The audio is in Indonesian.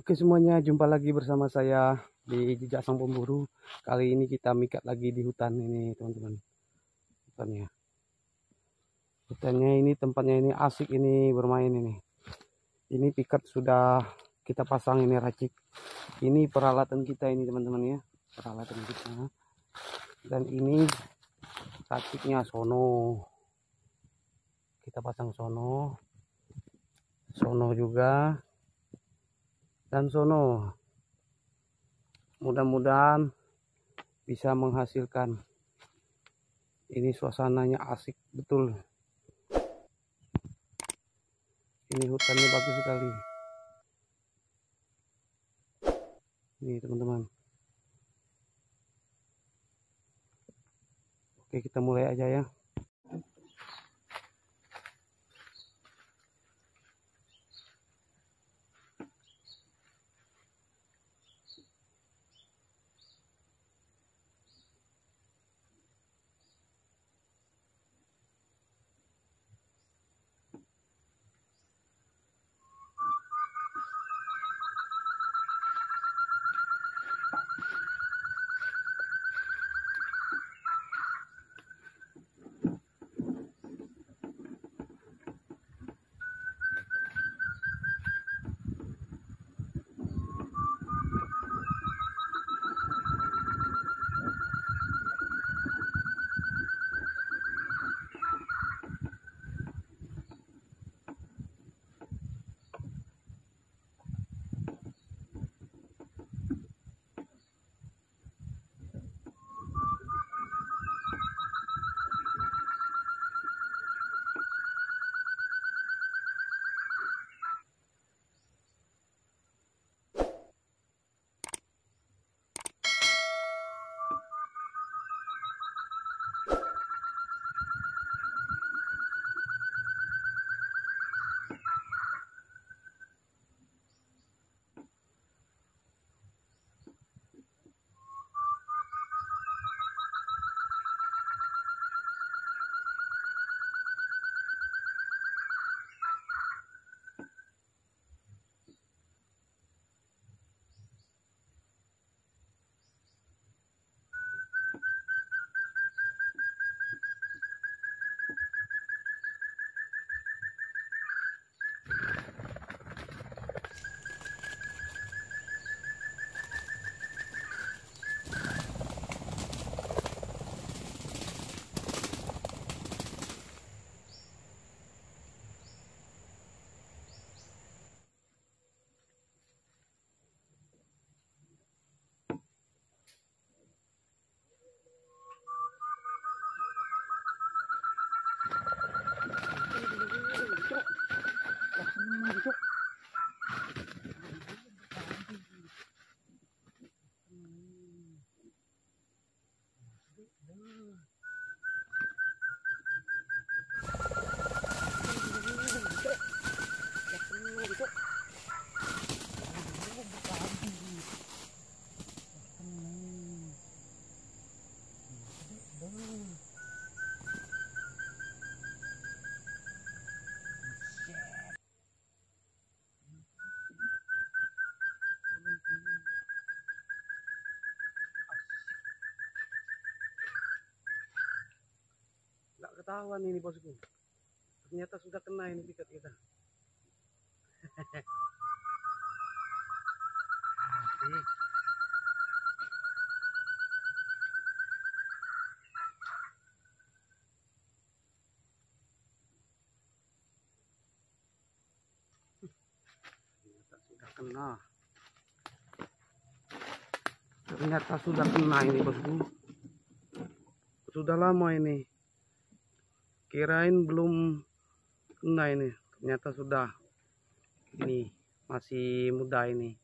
Oke semuanya, jumpa lagi bersama saya di Jejak Sang Pemburu. Kali ini kita mikat lagi di hutan ini teman-teman. Hutannya ini, tempatnya ini asik ini bermain ini. Ini pikat sudah kita pasang ini racik. Ini peralatan kita ini teman-teman ya, peralatan kita. Dan ini raciknya sono. Kita pasang sono juga. Dan sono, mudah-mudahan bisa menghasilkan. Ini suasananya asik betul. Ini hutannya bagus sekali. Ini teman-teman. Oke, kita mulai aja ya. Nggak ketahuan ini bosku. Ternyata sudah kena ini pikat kita. Asik. Ternyata sudah kena ini bosku. Sudah lama ini. Kirain belum kena ini. Ternyata sudah. Ini masih muda ini.